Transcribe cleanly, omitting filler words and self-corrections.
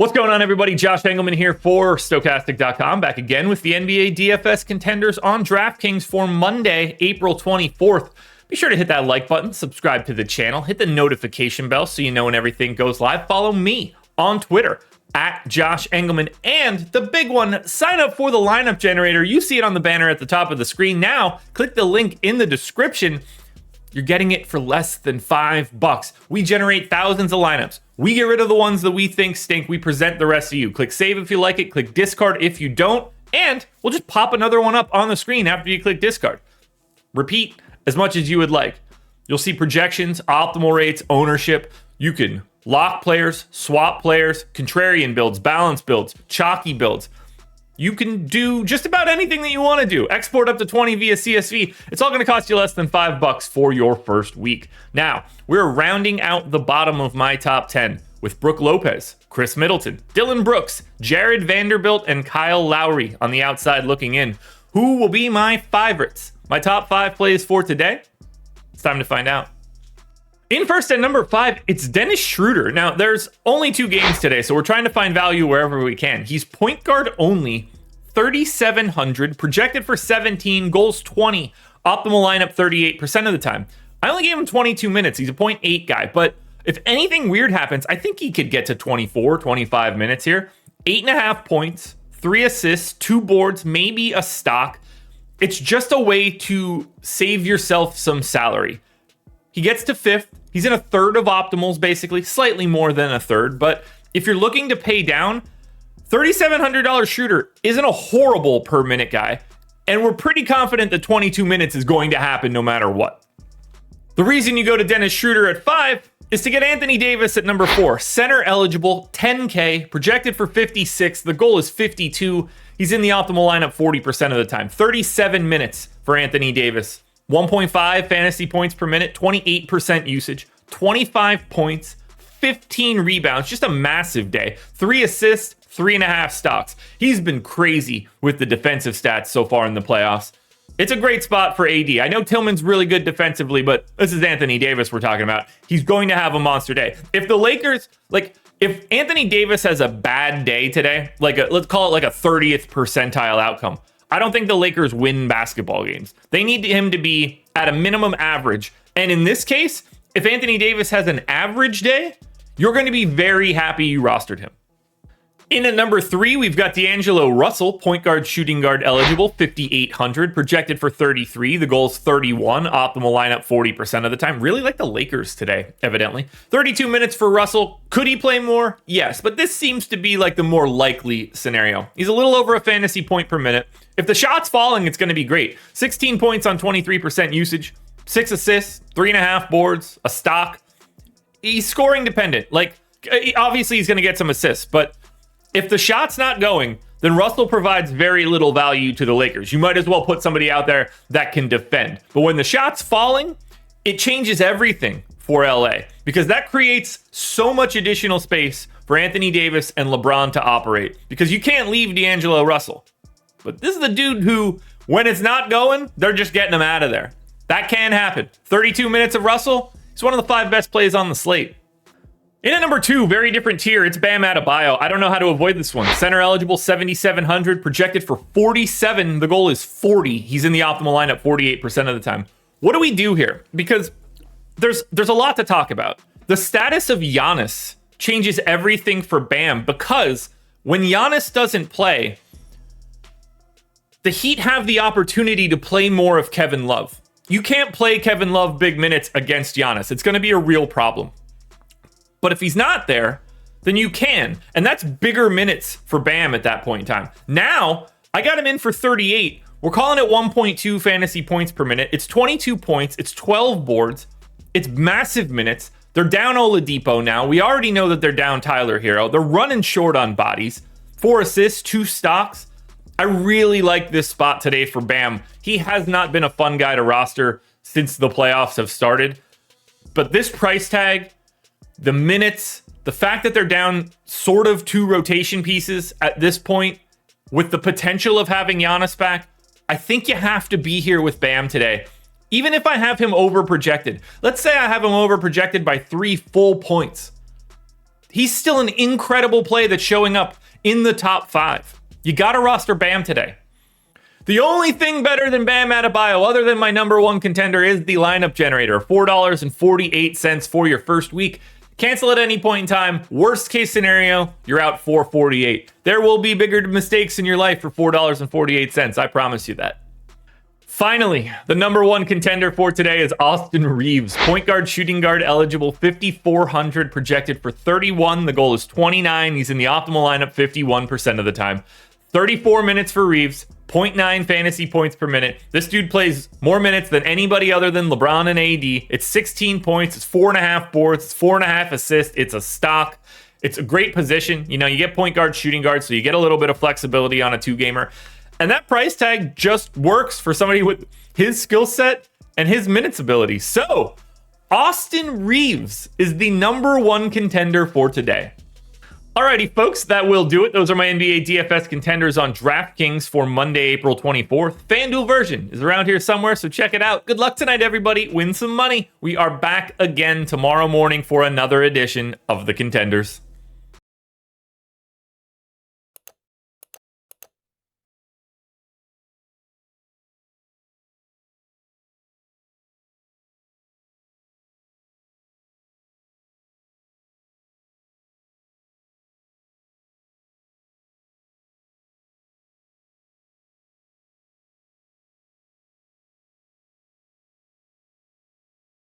What's going on, everybody? Josh Engleman here for Stokastic.com, back again with the NBA DFS contenders on DraftKings for Monday, April 24th. Be sure to hit that like button, subscribe to the channel, hit the notification bell so you know when everything goes live. Follow me on Twitter at Josh Engleman. And the big one, sign up for the lineup generator. You see it on the banner at the top of the screen. Now, click the link in the description. You're getting it for less than $5. We generate thousands of lineups. We get rid of the ones that we think stink. We present the rest to you. Click save if you like it. Click discard if you don't. And we'll just pop another one up on the screen after you click discard. Repeat as much as you would like. You'll see projections, optimal rates, ownership. You can lock players, swap players, contrarian builds, balance builds, chalky builds. You can do just about anything that you want to do. Export up to 20 via CSV. It's all going to cost you less than $5 for your first week. Now, we're rounding out the bottom of my top 10 with Brooke Lopez, Chris Middleton, Dylan Brooks, Jared Vanderbilt, and Kyle Lowry on the outside looking in. Who will be my favorites? My top 5 plays for today? It's time to find out. In first at number 5, it's Dennis Schroeder. Now, there's only 2 games today, so we're trying to find value wherever we can. He's point guard only, 3,700, projected for 17, goals 20, optimal lineup 38% of the time. I only gave him 22 minutes. He's a 0.8 guy, but if anything weird happens, I think he could get to 24, 25 minutes here. 8.5 points, 3 assists, 2 boards, maybe a stock. It's just a way to save yourself some salary. He gets to 5th. He's in a third of optimals, basically, slightly more than a third. But if you're looking to pay down, $3,700 Schroeder isn't a horrible per minute guy. And we're pretty confident that 22 minutes is going to happen no matter what. The reason you go to Dennis Schroeder at 5 is to get Anthony Davis at number 4. Center eligible, 10K, projected for 56. The goal is 52. He's in the optimal lineup 40% of the time. 37 minutes for Anthony Davis. 1.5 fantasy points per minute, 28% usage, 25 points, 15 rebounds, just a massive day. 3 assists, 3.5 stocks. He's been crazy with the defensive stats so far in the playoffs. It's a great spot for AD. I know Tillman's really good defensively, but this is Anthony Davis we're talking about. He's going to have a monster day. If the Lakers, if Anthony Davis has a bad day today, let's call it like a 30th percentile outcome, I don't think the Lakers win basketball games. They need him to be at a minimum average. And in this case, if Anthony Davis has an average day, you're going to be very happy you rostered him. In at number 3, we've got D'Angelo Russell, point guard, shooting guard eligible, 5,800, projected for 33. The goal's 31, optimal lineup 40% of the time. Really like the Lakers today, evidently. 32 minutes for Russell. Could he play more? Yes, but this seems to be like the more likely scenario. He's a little over a fantasy point per minute. If the shot's falling, it's going to be great. 16 points on 23% usage, 6 assists, 3.5 boards, a stock. He's scoring dependent. Obviously he's going to get some assists, but if the shot's not going, then Russell provides very little value to the Lakers. You might as well put somebody out there that can defend. But when the shot's falling, it changes everything for LA because that creates so much additional space for Anthony Davis and LeBron to operate because you can't leave D'Angelo Russell. But this is the dude who, when it's not going, they're just getting him out of there. That can happen. 32 minutes of Russell. He's one of the 5 best plays on the slate. In at number 2, very different tier, it's Bam Adebayo. I don't know how to avoid this one. Center eligible, 7,700, projected for 47. The goal is 40. He's in the optimal lineup 48% of the time. What do we do here? Because there's a lot to talk about. The status of Giannis changes everything for Bam because when Giannis doesn't play, the Heat have the opportunity to play more of Kevin Love. You can't play Kevin Love big minutes against Giannis. It's going to be a real problem. But if he's not there, then you can. And that's bigger minutes for Bam at that point in time. Now, I got him in for 38. We're calling it 1.2 fantasy points per minute. It's 22 points. It's 12 boards. It's massive minutes. They're down Oladipo now. We already know that they're down Tyler Hero. They're running short on bodies. 4 assists, 2 stocks. I really like this spot today for Bam. He has not been a fun guy to roster since the playoffs have started. But this price tag, the minutes, the fact that they're down sort of 2 rotation pieces at this point with the potential of having Giannis back, I think you have to be here with Bam today. Even if I have him over projected. Let's say I have him over projected by 3 full points. he's still an incredible play that's showing up in the top 5. You got to roster Bam today. The only thing better than Bam Adebayo, other than my number 1 contender, is the lineup generator. $4.48 for your first week. Cancel at any point in time. Worst case scenario, you're out $4.48. There will be bigger mistakes in your life for $4.48. I promise you that. Finally, the number 1 contender for today is Austin Reaves. Point guard, shooting guard eligible, 5,400 projected for 31. The goal is 29. He's in the optimal lineup 51% of the time. 34 minutes for Reaves, 0.9 fantasy points per minute. This dude plays more minutes than anybody other than LeBron and AD. It's 16 points, it's 4.5 boards, it's 4.5 assists. It's a stock. It's a great position. You know, you get point guard, shooting guard, so you get a little bit of flexibility on a 2-gamer. And that price tag just works for somebody with his skill set and his minutes ability. So, Austin Reaves is the number 1 contender for today. Alrighty, folks, that will do it. Those are my NBA DFS contenders on DraftKings for Monday, April 24th. FanDuel version is around here somewhere, so check it out. Good luck tonight, everybody. Win some money. We are back again tomorrow morning for another edition of the Contenders.